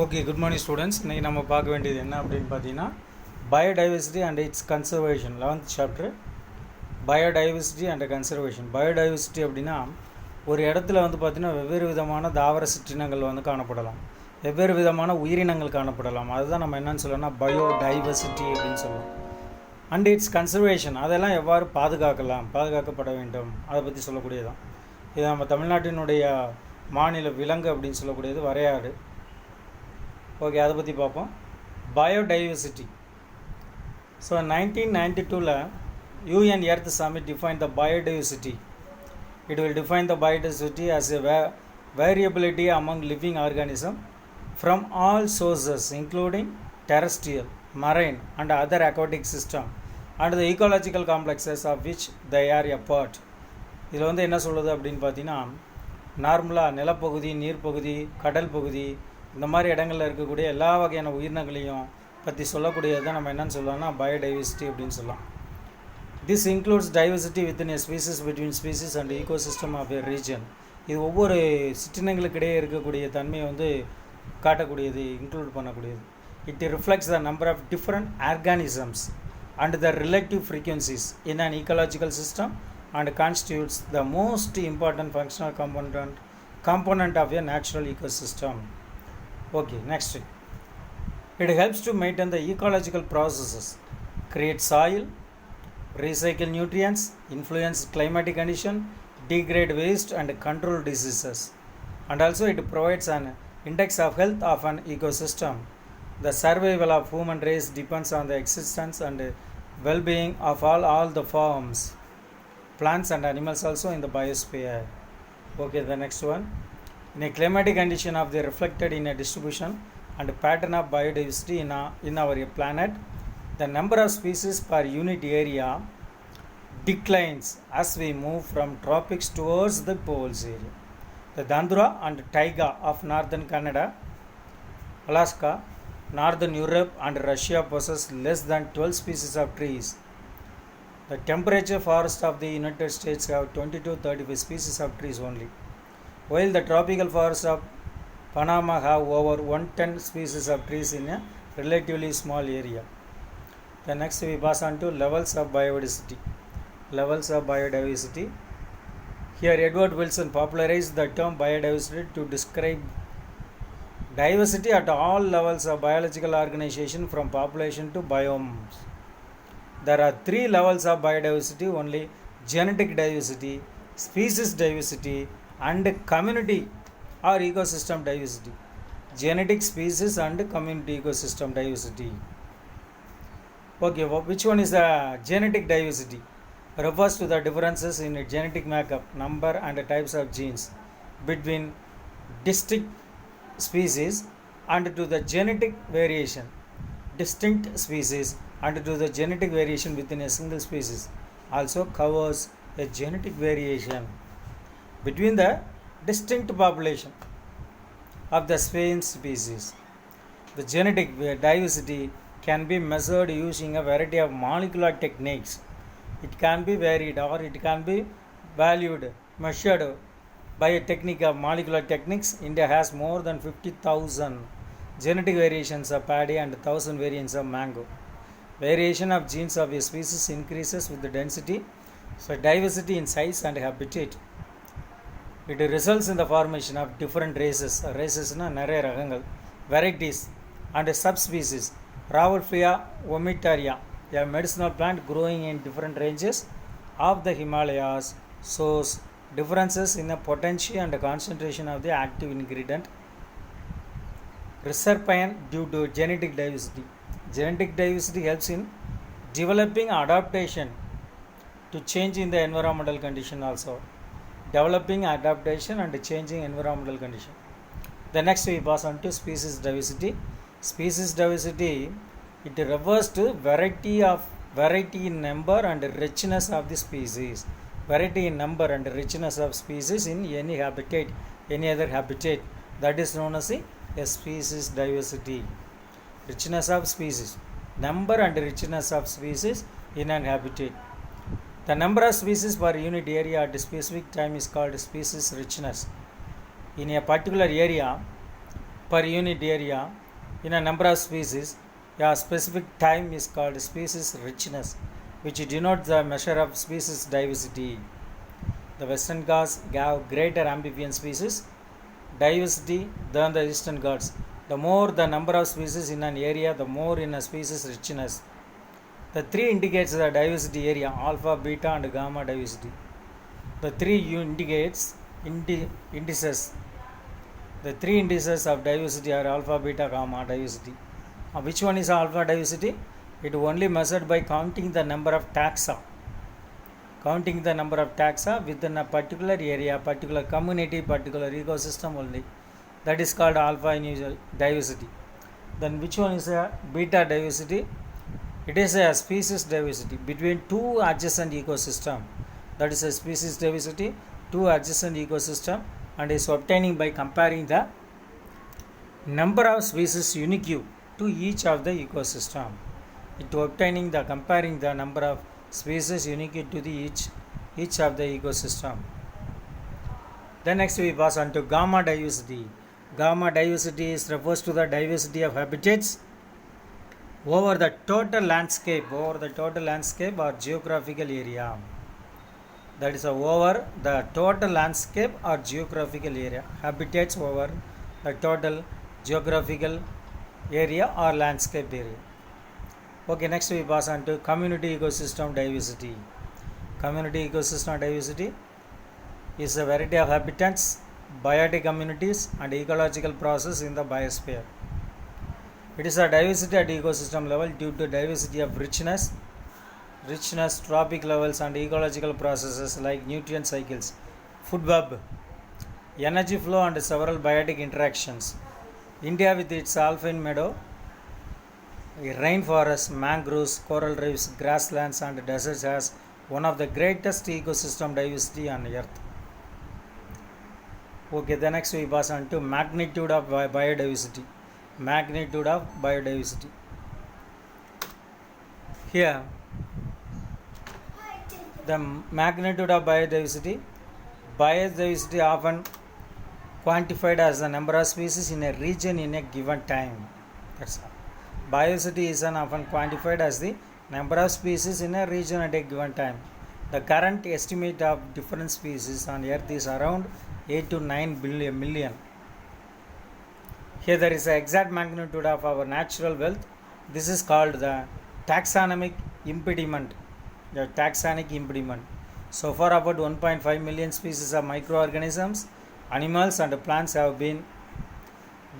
Okay, good morning students. இன்றைக்கி நம்ம பார்க்க வேண்டியது என்ன அப்படின்னு பார்த்தீங்கன்னா, biodiversity and it's conservation, 11th chapter. Biodiversity and conservation. Biodiversity அப்படின்னா, ஒரு இடத்துல பார்த்தீங்கன்னா வெவ்வேறு விதமான தாவர சிற்றினங்கள் காணப்படலாம், வெவ்வேறு விதமான உயிரினங்கள் காணப்படலாம். அதுதான் நம்ம என்னன்னு சொல்லணும்னா பயோடைவர்சிட்டி அப்படின்னு சொல்லுவோம். அண்ட் இட்ஸ் கன்சர்வேஷன், அதெல்லாம் எவ்வாறு பாதுகாக்கப்பட வேண்டும், அதை பற்றி சொல்லக்கூடியதான். இது நம்ம தமிழ்நாட்டினுடைய மாநில விலங்கு அப்படின்னு சொல்லக்கூடியது வரையாடு. ஓகே, அதை பற்றி பார்ப்போம். Biodiversity. So 1992 UN Earth Summit defined the biodiversity. It will define the biodiversity as a variability among living organisms from all sources including terrestrial, marine and other aquatic system and the ecological complexes of which they are a part. இதில் என்ன சொல்லுது அப்படின்னு பார்த்தீங்கன்னா, நார்மலாக நிலப்பகுதி, நீர்ப்பகுதி, கடல் பகுதி, இந்த மாதிரி இடங்களில் இருக்கக்கூடிய எல்லா வகையான உயிரினங்களையும் பற்றி சொல்லக்கூடியது தான் நம்ம என்னென்னு சொல்லலாம்னா பயோடைவர்சிட்டி அப்படின்னு சொல்லலாம். This includes diversity within a species, between species and ecosystem of a region. இது ஒவ்வொரு சிற்றினங்களுக்கிடையே இருக்கக்கூடிய தன்மையை காட்டக்கூடியது, இன்க்ளூட் பண்ணக்கூடியது. It reflects the number of different organisms and the relative frequencies in an ecological system and constitutes the most important functional component of a natural ecosystem. Okay, next. It helps to maintain the ecological processes, create soil, recycle nutrients, influence climatic condition, degrade waste and control diseases. And also it provides an index of health of an ecosystem. The survival of human race depends on the existence and well-being of all the forms, plants and animals also in the biosphere. Okay, the next one. In a climatic condition of the reflected in a distribution and pattern of biodiversity in our planet, the number of species per unit area declines as we move from tropics towards the poles area. The Dandura and taiga of northern Canada, Alaska, northern Europe and Russia possess less than 12 species of trees. The temperature forests of the United States have 20 to 35 species of trees only, while the tropical forests of Panama have over 110 species of trees in a relatively small area. The next we pass on to levels of biodiversity. Levels of biodiversity. Here Edward Wilson popularized the term biodiversity to describe diversity at all levels of biological organization from population to biomes. There are 3 levels of biodiversity only: genetic diversity, species diversity and community or ecosystem diversity. Genetic, species and community ecosystem diversity. Okay, which one is the genetic diversity? Refers to the differences in genetic makeup, number and types of genes between distinct species and to the genetic variation, distinct species and to the genetic variation within a single species. Also covers a genetic variation between the distinct population of the same species. The genetic diversity can be measured using a variety of molecular techniques. It can be varied or it can be measured by a technique of molecular techniques. India has more than 50,000 genetic variations of paddy and 1,000 variants of mango. Variation of genes of a species increases with the density, so diversity in size and habitat. It results in the formation of different races. Races na நிறைய ரகங்கள், varieties and subspecies. Raulfia vomitaria, a medicinal plant growing in different ranges of the Himalayas, shows differences in the potency and concentration of the active ingredient Reserpine due to genetic diversity. Genetic diversity helps in developing adaptation to change in the environmental condition also. Developing adaptation and changing environmental condition. The next we pass on to species diversity. Species diversity, it refers to variety in number and richness of the species. Variety in number and richness of species in any habitat, any other habitat, that is known as a species diversity. Richness of species, number and richness of species in an habitat. The number of species per unit area at a specific time is called species richness. In a particular area, per unit area in a number of species. A specific time is called species richness, which denotes the measure of species diversity. The Western Ghats have greater amphibian species diversity than the Eastern Ghats. The more the number of species in an area, the more in a species richness. The three indicates the diversity area, alpha, beta and gamma diversity. The three indicates indices. The three indices of diversity are alpha, beta, gamma diversity. Which one is alpha diversity? It only measured by counting the number of taxa. Counting the number of taxa within a particular area, particular community, particular ecosystem only. That is called alpha diversity. Then which one is a beta diversity? It is a species diversity between two adjacent ecosystem. That is a species diversity, two adjacent ecosystem, and is obtaining by comparing the number of species unique to each of the ecosystem. It obtaining the comparing the number of species unique to the each of the ecosystem. Then next we pass on to gamma diversity. Gamma diversity refers to the diversity of habitats over the total landscape or geographical area. That is over the total landscape or geographical area. Habitats over the total geographical area or landscape area. Okay, next we pass on to community ecosystem diversity. Community ecosystem diversity is a variety of habitats, biotic communities and ecological process in the biosphere. It is a diversity at ecosystem level due to diversity of richness, trophic levels and ecological processes like nutrient cycles, food web, energy flow and several biotic interactions. India with its alpine meadow, rainforests, mangroves, coral reefs, grasslands and deserts has one of the greatest ecosystem diversity on earth. Okay, the next we pass on to magnitude of biodiversity. Magnitude of biodiversity. Here, the magnitude of biodiversity often quantified as the number of species in a region in a given time. That's all. Biodiversity is often quantified as the number of species in a region at a given time. The current estimate of different species on earth is around 8 to 9 million. Here there is the exact magnitude of our natural wealth. This is called the taxonomic impediment. The taxonomic impediment. So far about 1.5 million species of microorganisms, animals and plants have been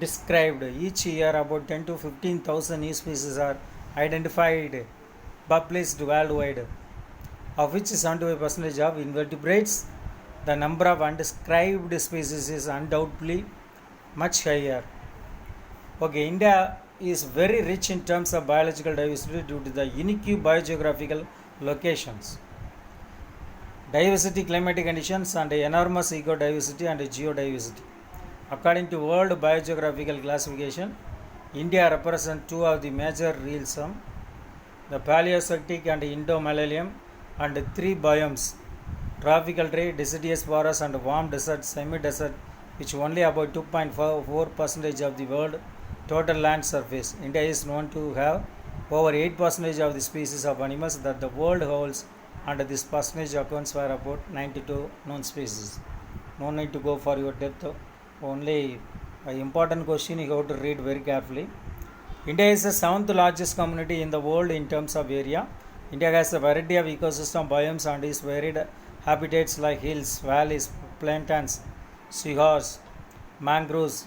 described. Each year about 10 to 15,000 new species are identified, published worldwide, of which 75% of invertebrates. The number of undescribed species is undoubtedly much higher. Okay, India is very rich in terms of biological diversity due to the unique biogeographical locations, diversity, climatic conditions and enormous ecodiversity and geodiversity. According to World Biogeographical Classification, India represents two of the major realms, the Paleozoic and Indo-Malarian, and three biomes, tropical dry, deciduous forest and warm desert, semi-desert, which only about 2.4% of the world total land surface. India is known to have over 8% of the species of animals that the world holds, and this percentage accounts for about 92 known species. No need to go for your depth, only an important question you have to read very carefully. India is the 7th largest community in the world in terms of area. India has a variety of ecosystem biomes and is varied habitats like hills, valleys, plantains, seahorse, mangroves,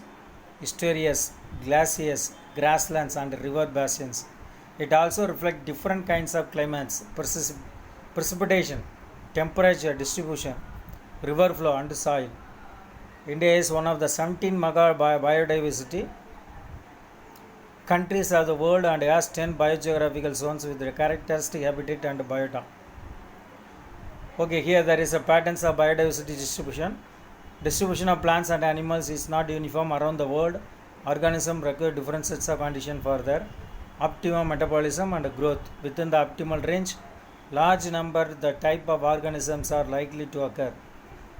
estuaries, glaciers, grasslands and river basins. It also reflects different kinds of climates, precipitation, temperature distribution, river flow and soil. India is one of the 17 mega biodiversity countries of the world and has 10 biogeographical zones with the characteristic habitat and biota. Okay, here there is a patterns of biodiversity distribution. Distribution of plants and animals is not uniform around the world. Organisms require different sets of conditions for their optimum metabolism and growth. Within the optimal range, large number the type of organisms are likely to occur,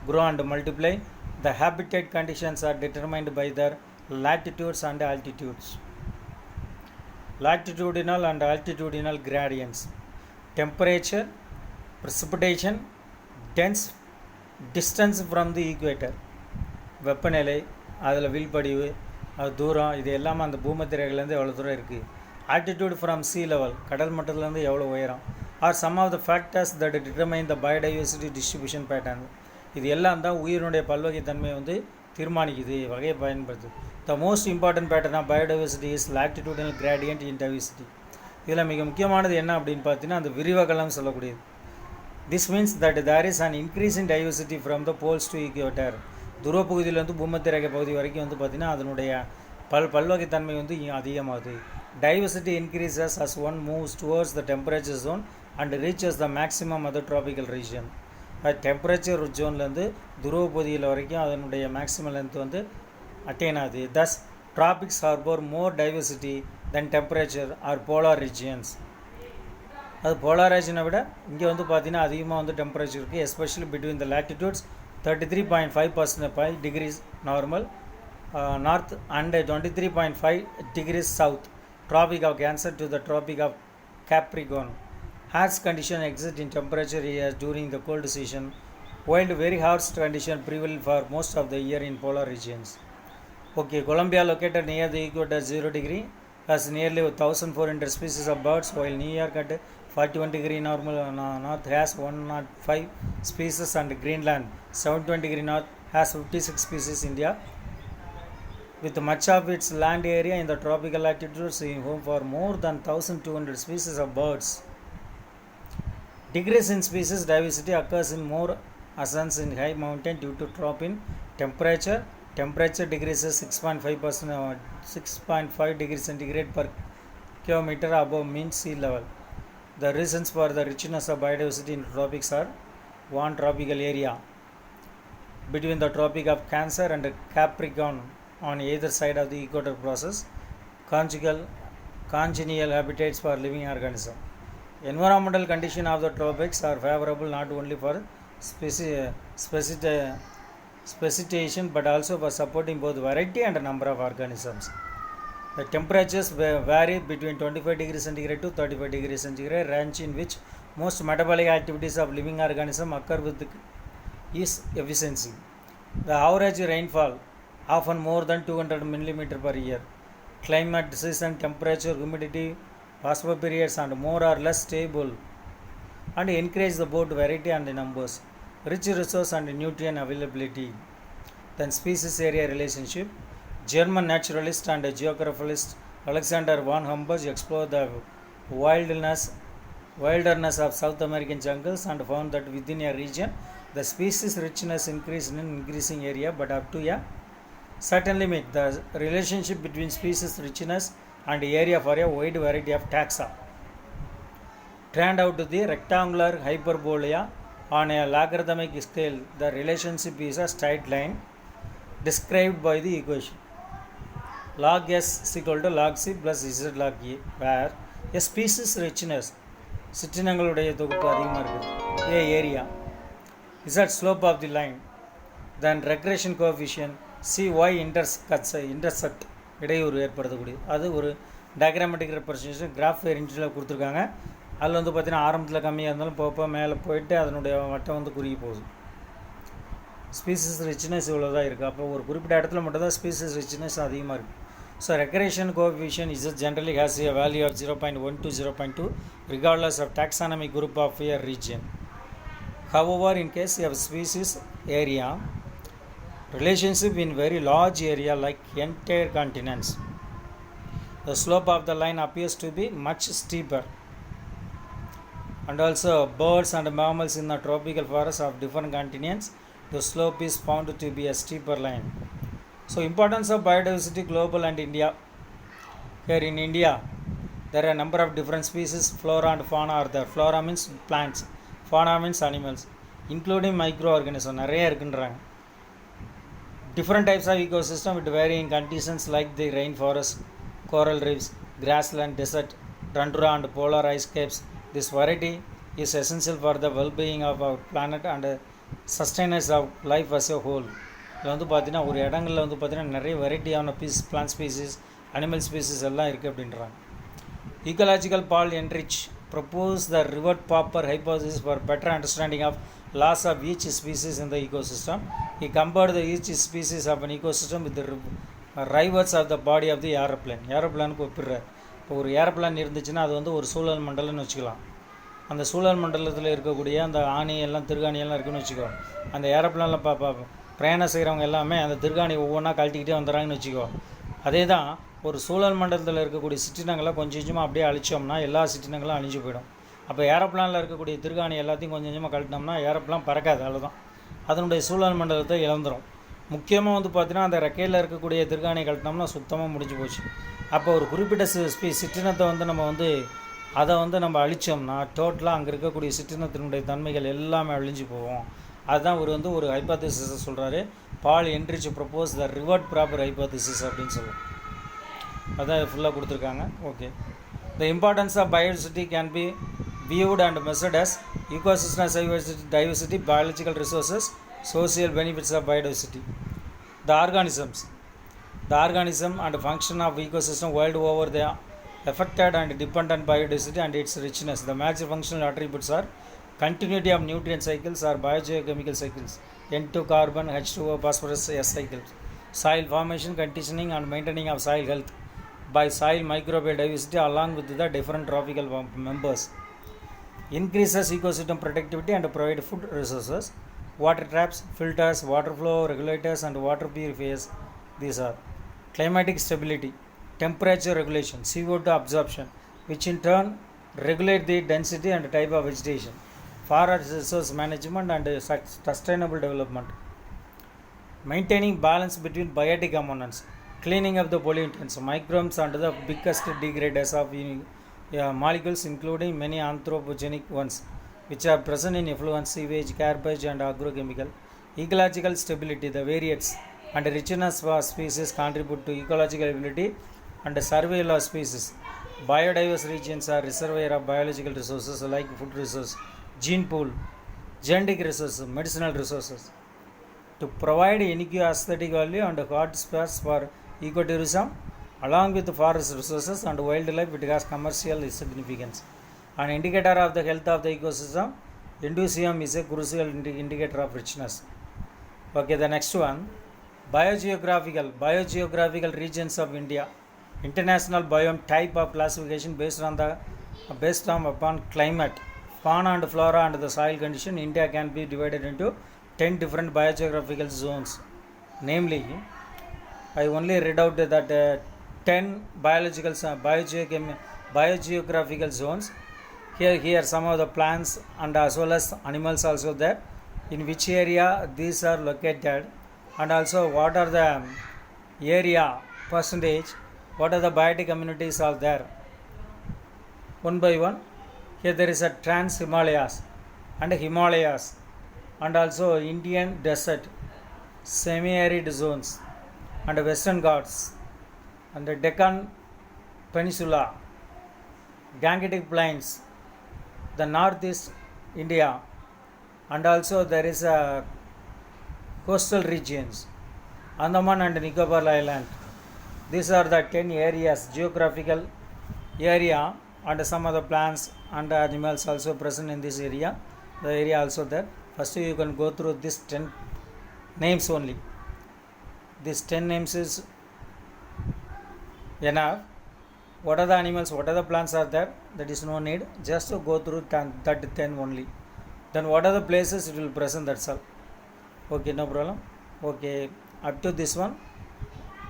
grow and multiply. The habitat conditions are determined by their latitudes and altitudes. Latitudinal and altitudinal gradients, temperature, precipitation, dense distance from the equator, வெப்பநிலை, அதில் வீழ்படிவு, அது தூரம், இது எல்லாமே அந்த பூமத்திரேகையிலேருந்து எவ்வளோ தூரம் இருக்குது. ஆல்டிடியூட் ஃப்ரம் sea level, கடல் மட்டத்திலேருந்து எவ்வளோ உயரம். Are some of the factors that determine the biodiversity distribution pattern. இது எல்லாம் தான் உயிரினுடைய பல்வகைத்தன்மையை வந்து தீர்மானிக்குது, வகையை பயன்படுது. The most important pattern of biodiversity is latitudinal gradient in diversity. இதில் மிக முக்கியமானது என்ன அப்படின்னு பார்த்தீங்கன்னா அந்த விரிவகலம் சொல்லக்கூடியது. This means that there is an increase in diversity from the poles to equator. துருவ பகுதியிலேருந்து பூமத்திரேகை பகுதி வரைக்கும் வந்து பார்த்திங்கன்னா அதனுடைய பல்வகைத்தன்மை வந்து அதிகமாகுது. Diversity increases as one moves towards the temperature zone and reaches the maximum அது ட்ராபிக்கல் ரீஜன். டெம்பரேச்சர் ஜோன்லேருந்து துருவ பகுதியில் வரைக்கும் அதனுடைய மேக்ஸிமம் லென்த் வந்து அட்டைன் ஆகுது. Thus tropics harbour more diversity than temperature or polar regions. அது போலார் ரீஜனை விட இங்கே வந்து பார்த்திங்கன்னா அதிகமாக வந்து டெம்பரேச்சர் இருக்குது, especially between the latitudes 33.5% degrees normal north and 23.5 degrees south, Tropic of Cancer to the Tropic of Capricorn. Harsh conditions exist in temperature areas during the cold season, while very harsh conditions prevail for most of the year in polar regions. Okay, Colombia located near the equator 0 degree has nearly 1,400 species of birds, while New York at 41 degree normal north has 105 species and Greenland 720 degree north has 56 species. India, with much of its land area in the tropical latitudes, is home for more than 1,200 species of birds. Decrease in species diversity occurs in more ascents in high mountain due to drop in temperature. Temperature decreases 6.5 degrees centigrade per kilometer above mean sea level. The reasons for the richness of biodiversity in tropics are: one, tropical area between the Tropic of Cancer and Capricorn on either side of the equator process, congenial habitats for living organisms. Environmental conditions of the tropics are favorable not only for speciation but also for supporting both variety and number of organisms. The temperatures vary between 25 degrees centigrade to 35 degrees centigrade, range in which most metabolic activities of living organisms occur with is efficiency. The average rainfall often more than 200 mm per year. Climate, season, temperature, humidity, phosphor periods and more or less stable and encourage the both variety and numbers, rich resource and nutrient availability. Then species area relationship. German naturalist and geographist Alexander von Humboldt explored the wilderness of South American jungles and found that within a region the species richness increased in increasing area, but up to a certain limit. The relationship between species richness and area for a wide variety of taxa turned out to the rectangular hyperbola on a logarithmic scale. The relationship is a straight line described by the equation log s is equal to log c plus z log a, where a species richness சிற்றினங்களுடைய தொகுப்பு அதிகமாக இருக்குது, a area is at slope of the line, then regression coefficient cy intersect இடையூறு ஏற்படுத்தக்கூடிய அது ஒரு diagrammatic representation graph வேரியன்ட்டில் கொடுத்துருக்காங்க. அதில் வந்து பார்த்திங்கன்னா ஆரம்பத்தில் கம்மியாக இருந்தாலும் போப்போ மேலே போயிட்டு அதனுடைய வட்டம் வந்து குறுகி போகுது. ஸ்பீசிஸ் ரிச்னஸ் இவ்வளோ தான் இருக்குது. அப்போ ஒரு குறிப்பிட்ட இடத்துல மட்டும் தான் ஸ்பீசிஸ் ரிச்னஸ் அதிகமாக இருக்குது. So regression coefficient is generally has a value of 0.1 to 0.2 regardless of taxonomic group of a region. However, in case of species area relationship in very large area like entire continents, the slope of the line appears to be much steeper. And also birds and mammals in the tropical forests of different continents, the slope is found to be a steeper line. So importance of biodiversity global and India. Here in India there are a number of different species, flora and fauna are there. Flora means plants, fauna means animals, including microorganisms நிறைய இருக்குன்றாங்க. Different types of ecosystem with varying conditions like the rainforest, coral reefs, grassland, desert, tundra and polar ice caps. This variety is essential for the well-being of our planet and sustenance of life as a whole. இதில் வந்து பார்த்தீங்கன்னா ஒரு இடங்களில் வந்து பார்த்தீங்கன்னா நிறைய வெரைட்டியான plant species, animal species எல்லாம் இருக்குது அப்படின்றாங்க. ecological Paul Ehrlich proposed the revert Popper hypothesis for better understanding of loss of each species in the ecosystem. He compared the each species of an ecosystem with the rivets of the body of the aeroplane. ஏரோப்ளானுக்கு ஒப்பிடுறார். இப்போ ஒரு aeroplane இருந்துச்சுன்னா அது வந்து ஒரு சூழல் மண்டலம்னு வச்சுக்கலாம். அந்த சூழல் மண்டலத்தில் இருக்கக்கூடிய அந்த ஆணி எல்லாம் திருகாணியெல்லாம் இருக்குதுன்னு வச்சுக்கோ. அந்த ஏரோப்ளானில் பிரயாணம் செய்கிறவங்க எல்லாமே அந்த திருகாணி ஒவ்வொன்றா கழட்டிக்கிட்டே வந்துடுறாங்கன்னு வச்சுக்கோ. அதே தான் ஒரு சூழல் மண்டலத்தில் இருக்கக்கூடிய சிற்றினங்களை கொஞ்சம் கொஞ்சமாக அப்படியே அழிச்சோம்னா எல்லா சிற்றினங்களும் அழிஞ்சு போயிடும். அப்போ ஏரோப்ளானில் இருக்கக்கூடிய திருகாணி எல்லாத்தையும் கொஞ்சம் கொஞ்சமாக கழட்டினோம்னா ஏரோப்ளான் பறக்காது, அவ்வளோதான். அதனுடைய சூழல் மண்டலத்தை இழந்துடும். முக்கியமாக வந்து பார்த்தீங்கன்னா அந்த ரெக்கையில் இருக்கக்கூடிய திருகாணியை கழட்டினோம்னா சுத்தமாக முடிஞ்சு போச்சு. அப்போ ஒரு குறிப்பிட்ட சிற்றினத்தை வந்து நம்ம அழித்தோம்னா டோட்டலாக அங்கே இருக்கக்கூடிய சிற்றினத்தினுடைய தன்மைகள் எல்லாமே அழிஞ்சு போவோம். அதுதான் ஒரு ஹைப்போதீசிஸை சொல்கிறாரு. Paul Ehrlich propose the rivet popper hypothesis அப்படின்னு சொல்லுவோம். அதான் ஃபுல்லாக கொடுத்துருக்காங்க. Okay. The importance of biodiversity can be viewed and measured as ecosystem diversity, biological resources, social benefits of biodiversity. The organism and function of ecosystem world over the affected and dependent biodiversity and its richness. The major functional attributes are continuity of nutrient cycles or biogeochemical cycles, N2 carbon, H2O, phosphorus, S cycles, soil formation, conditioning and maintaining of soil health by soil microbial diversity along with the different trophical members. Increases ecosystem productivity and provide food resources, water traps, filters, water flow regulators and water purifiers. These are climatic stability, temperature regulation, CO2 absorption, which in turn regulate the density and type of vegetation, forest resource management and sustainable development, maintaining balance between biotic components, cleaning up the pollutants, microbes and the biggest degraders of molecules including many anthropogenic ones which are present in effluent, sewage, garbage and agrochemical. Ecological stability, the variates and richness of species contribute to ecological ability and survival of species. Biodiverse regions are reservoir of biological resources like food resource, gene pool, genetic resources, medicinal resources. To provide unique aesthetic value and hot space for ecotourism, along with forest resources and wildlife, it has commercial significance. An indicator of the health of the ecosystem, Indusium is a crucial indicator of richness. Okay, the next one, biogeographical regions of India. International biome type of classification based on upon climate, fauna and flora and the soil condition. India can be divided into 10 different biogeographical zones. Namely, I only read out that 10 biogeographical zones. Here some of the plants and as well as animals also there. In which area these are located, and also what are the area percentage, what are the biotic communities are there. One by one. Here there is a Trans Himalayas and Himalayas, and also Indian desert, semi-arid zones, and Western Ghats, and the Deccan Peninsula, Gangetic Plains, the Northeast India, and also there is a coastal regions, Andaman and Nicobar Island. These are the 10 areas, geographical area, and some of the plants and animals also present in this area. The area also there. First you can go through this 10 names only. These 10 names is enough. What are the animals, what are the plants are there, that is no need, just to go through that 10 only. Then what are the places it will present, that's all. Okay, no problem. Okay, up to this one,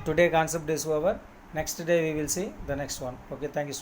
today concept is over. Next day we will see the next one. Okay, thank you so much.